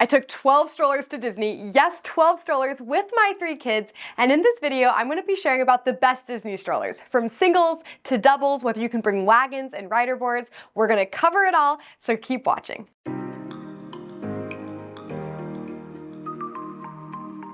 I took 12 strollers to Disney, yes, 12 strollers with my 3 kids, and in this video, I'm going to be sharing about the best Disney strollers. From singles to doubles, whether you can bring wagons and rider boards, we're going to cover it all, so keep watching.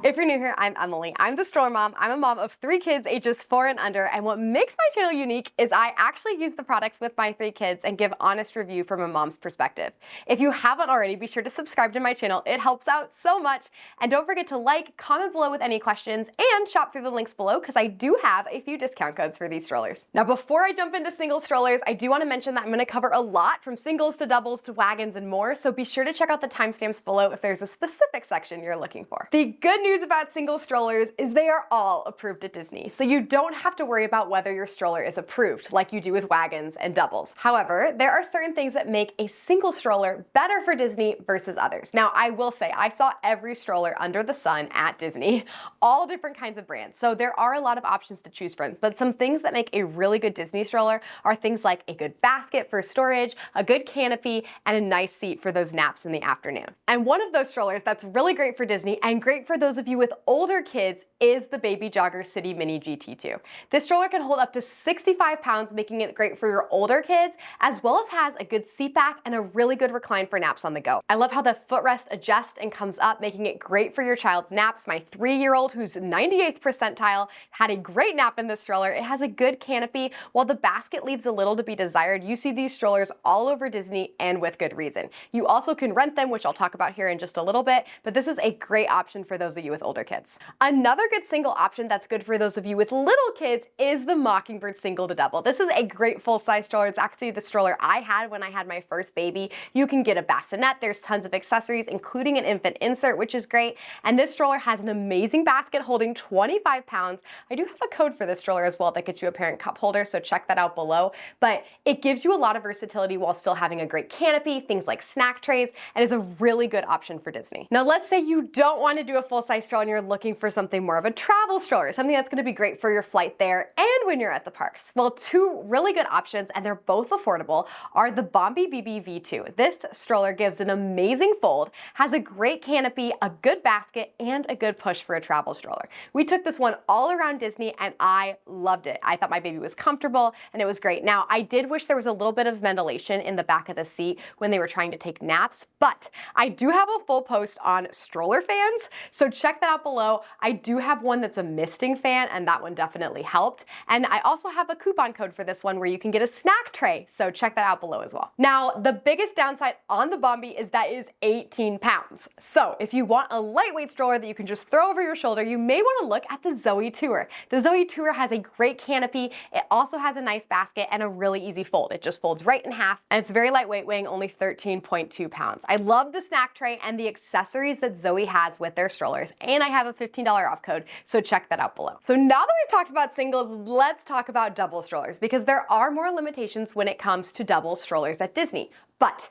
If you're new here, I'm Emily. I'm the stroller mom. I'm a mom of 3 kids ages 4 and under, and what makes my channel unique is I actually use the products with my 3 kids and give honest review from a mom's perspective. If you haven't already, be sure to subscribe to my channel. It helps out so much. And don't forget to like, comment below with any questions, and shop through the links below because I do have a few discount codes for these strollers. Now, before I jump into single strollers, I do want to mention that I'm going to cover a lot from singles to doubles to wagons and more, so be sure to check out the timestamps below if there's a specific section you're looking for. The good news about single strollers is they are all approved at Disney, so you don't have to worry about whether your stroller is approved like you do with wagons and doubles. However, there are certain things that make a single stroller better for Disney versus others. Now, I will say I saw every stroller under the sun at Disney, all different kinds of brands, so there are a lot of options to choose from, but some things that make a really good Disney stroller are things like a good basket for storage, a good canopy, and a nice seat for those naps in the afternoon. And one of those strollers that's really great for Disney and great for those of you with older kids is the Baby Jogger City Mini GT2. This stroller can hold up to 65 pounds, making it great for your older kids, as well as has a good seat back and a really good recline for naps on the go. I love how the footrest adjusts and comes up, making it great for your child's naps. My 3-year-old, who's 98th percentile, had a great nap in this stroller. It has a good canopy. While the basket leaves a little to be desired, you see these strollers all over Disney, and with good reason. You also can rent them, which I'll talk about here in just a little bit, but this is a great option for those of you with older kids. Another good single option that's good for those of you with little kids is the Mockingbird single to double. This is a great full-size stroller. It's actually the stroller I had when I had my first baby. You can get a bassinet. There's tons of accessories, including an infant insert, which is great. And this stroller has an amazing basket holding 25 pounds. I do have a code for this stroller as well that gets you a parent cup holder, so check that out below. But it gives you a lot of versatility while still having a great canopy, things like snack trays, and is a really good option for Disney. Now, let's say you don't want to do a full-size stroller and you're looking for something more of a travel stroller, something that's going to be great for your flight there and when you're at the parks. Well, 2 really good options, and they're both affordable, are the Bombi BB V2. This stroller gives an amazing fold, has a great canopy, a good basket, and a good push for a travel stroller. We took this one all around Disney and I loved it. I thought my baby was comfortable and it was great. Now, I did wish there was a little bit of ventilation in the back of the seat when they were trying to take naps, but I do have a full post on stroller fans, so check that out below. I do have one that's a misting fan, and that one definitely helped. And I also have a coupon code for this one where you can get a snack tray, so check that out below as well. Now, the biggest downside on the Bombi is that it is 18 pounds. So if you want a lightweight stroller that you can just throw over your shoulder, you may want to look at the Zoe Tour. The Zoe Tour has a great canopy. It also has a nice basket and a really easy fold. It just folds right in half, and it's very lightweight, weighing only 13.2 pounds. I love the snack tray and the accessories that Zoe has with their strollers, and I have a $15 off code, so check that out below. So now that we've talked about singles, let's talk about double strollers, because there are more limitations when it comes to double strollers at Disney. But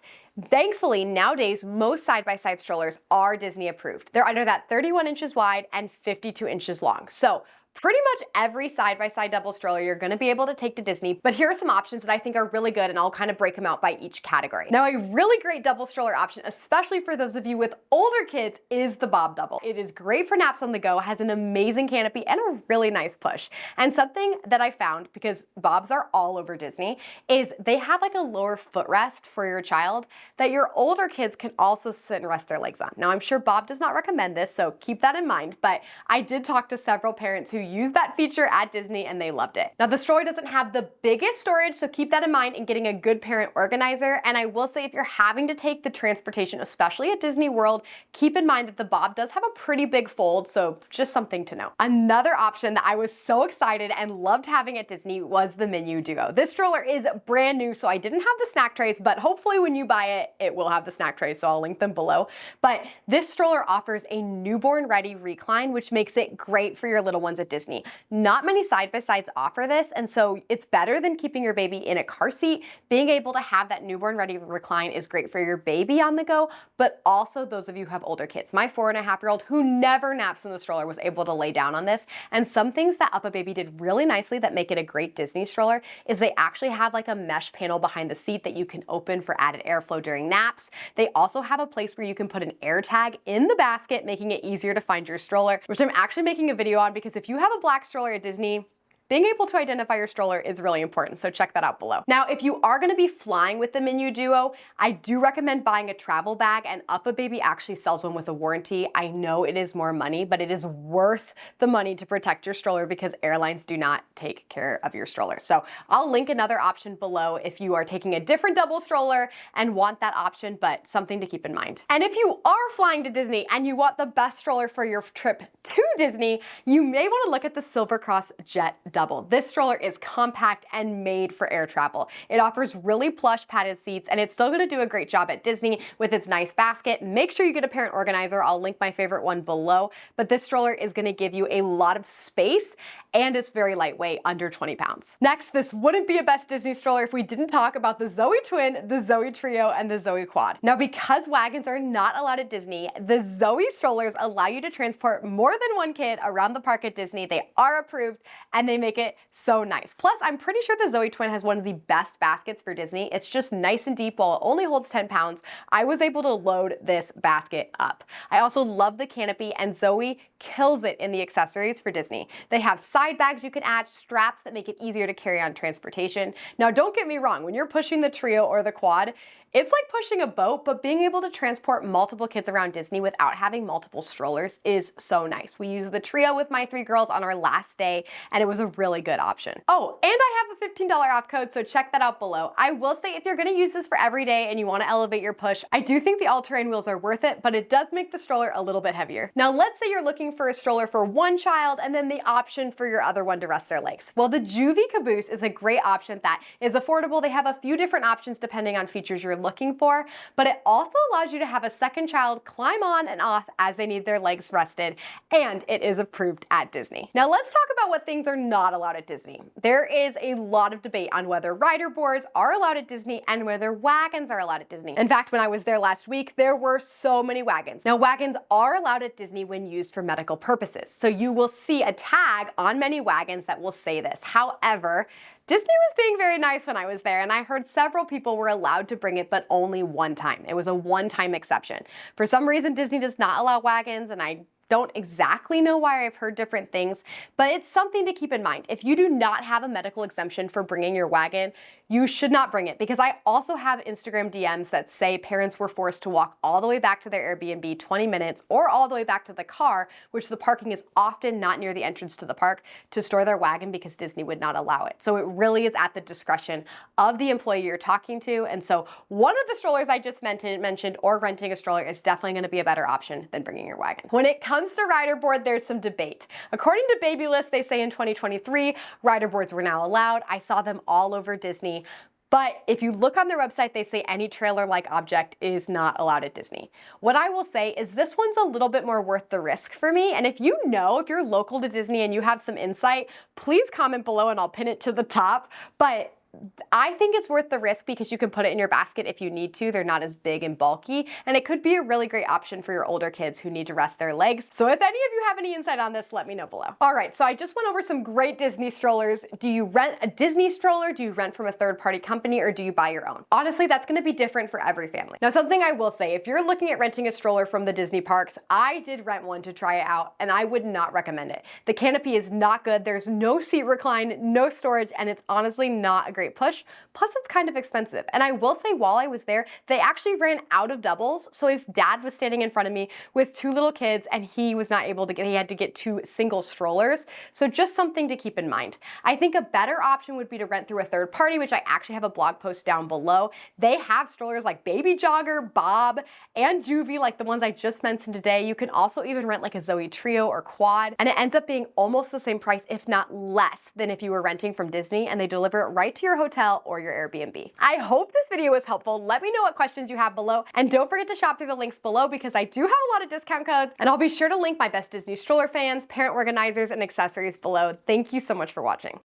thankfully, nowadays, most side-by-side strollers are Disney approved. They're under that 31 inches wide and 52 inches long. So pretty much every side-by-side double stroller you're going to be able to take to Disney, but here are some options that I think are really good, and I'll kind of break them out by each category. Now, a really great double stroller option, especially for those of you with older kids, is the Bob Double. It is great for naps on the go, has an amazing canopy, and a really nice push. And something that I found, because Bobs are all over Disney, is they have like a lower footrest for your child that your older kids can also sit and rest their legs on. Now, I'm sure Bob does not recommend this, so keep that in mind, but I did talk to several parents who used that feature at Disney and they loved it. Now, the stroller doesn't have the biggest storage, so keep that in mind in getting a good parent organizer. And I will say, if you're having to take the transportation, especially at Disney World, keep in mind that the Bob does have a pretty big fold, so just something to know. Another option that I was so excited and loved having at Disney was the Menu Duo. This stroller is brand new, so I didn't have the snack trays, but hopefully when you buy it, it will have the snack trays, so I'll link them below. But this stroller offers a newborn ready recline, which makes it great for your little ones at Disney. Not many side-by-sides offer this, and so it's better than keeping your baby in a car seat. Being able to have that newborn ready to recline is great for your baby on the go, but also those of you who have older kids. My 4.5-year-old, who never naps in the stroller, was able to lay down on this. And some things that UPPAbaby did really nicely that make it a great Disney stroller is they actually have like a mesh panel behind the seat that you can open for added airflow during naps. They also have a place where you can put an air tag in the basket, making it easier to find your stroller, which I'm actually making a video on because if you have a black stroller at Disney, being able to identify your stroller is really important, so check that out below. Now, if you are gonna be flying with the Menu Duo, I do recommend buying a travel bag, and UPPAbaby actually sells one with a warranty. I know it is more money, but it is worth the money to protect your stroller because airlines do not take care of your stroller. So I'll link another option below if you are taking a different double stroller and want that option, but something to keep in mind. And if you are flying to Disney and you want the best stroller for your trip to Disney, you may wanna look at the Silver Cross Jet Double. This stroller is compact and made for air travel. It offers really plush padded seats, and it's still gonna do a great job at Disney with its nice basket. Make sure you get a parent organizer. I'll link my favorite one below, but this stroller is gonna give you a lot of space and it's very lightweight, under 20 pounds. Next, this wouldn't be a best Disney stroller if we didn't talk about the Zoe Twin, the Zoe Trio, and the Zoe Quad. Now, because wagons are not allowed at Disney, the Zoe strollers allow you to transport more than one kid around the park at Disney. They are approved and they make it so nice. Plus, I'm pretty sure the Zoe Twin has one of the best baskets for Disney. It's just nice and deep while it only holds 10 pounds. I was able to load this basket up. I also love the canopy, and Zoe kills it in the accessories for Disney. They have side bags you can add, straps that make it easier to carry on transportation. Now, don't get me wrong, when you're pushing the Trio or the Quad, it's like pushing a boat, but being able to transport multiple kids around Disney without having multiple strollers is so nice. We used the Trio with my 3 girls on our last day, and it was a really good option. Oh, and I have a $15 off code, so check that out below. I will say if you're gonna use this for every day and you wanna elevate your push, I do think the all-terrain wheels are worth it, but it does make the stroller a little bit heavier. Now, let's say you're looking for a stroller for one child and then the option for your other one to rest their legs. Well, the Juvie Caboose is a great option that is affordable. They have a few different options depending on features you're looking for, but it also allows you to have a second child climb on and off as they need their legs rested, and it is approved at Disney. Now let's talk about what things are not allowed at Disney. There is a lot of debate on whether rider boards are allowed at Disney and whether wagons are allowed at Disney. In fact, when I was there last week, there were so many wagons. Now, wagons are allowed at Disney when used for medical purposes, so you will see a tag on many wagons that will say this. However, Disney was being very nice when I was there, and I heard several people were allowed to bring it, but only one time. It was a one-time exception. For some reason, Disney does not allow wagons, and I don't exactly know why. I've heard different things, but it's something to keep in mind. If you do not have a medical exemption for bringing your wagon, you should not bring it, because I also have Instagram DMs that say parents were forced to walk all the way back to their Airbnb 20 minutes or all the way back to the car, which the parking is often not near the entrance to the park, to store their wagon because Disney would not allow it. So it really is at the discretion of the employee you're talking to. And so one of the strollers I just mentioned, or renting a stroller, is definitely going to be a better option than bringing your wagon. When it comes to rider board, there's some debate. According to Baby List, they say in 2023, rider boards were now allowed. I saw them all over Disney. But if you look on their website, they say any trailer-like object is not allowed at Disney. What I will say is this one's a little bit more worth the risk for me. And if you're local to Disney and you have some insight, please comment below and I'll pin it to the top. But I think it's worth the risk because you can put it in your basket if you need to. They're not as big and bulky, and it could be a really great option for your older kids who need to rest their legs. So if any of you have any insight on this, let me know below. All right, so I just went over some great Disney strollers. Do you rent a Disney stroller? Do you rent from a third-party company, or do you buy your own? Honestly, that's gonna be different for every family. Now, something I will say, if you're looking at renting a stroller from the Disney parks, I did rent one to try it out, and I would not recommend it. The canopy is not good. There's no seat recline, no storage, and it's honestly not a great push. Plus, it's kind of expensive. And I will say, while I was there, they actually ran out of doubles. So if dad was standing in front of me with 2 little kids and he was not able to he had to get 2 single strollers. So just something to keep in mind. I think a better option would be to rent through a third party, which I actually have a blog post down below. They have strollers like Baby Jogger, Bob, and Juvie, like the ones I just mentioned today. You can also even rent like a Zoe Trio or Quad, and it ends up being almost the same price, if not less, than if you were renting from Disney, and they deliver it right to your your hotel or your Airbnb. I hope this video was helpful. Let me know what questions you have below, and don't forget to shop through the links below because I do have a lot of discount codes, and I'll be sure to link my best Disney stroller fans, parent organizers, and accessories below. Thank you so much for watching.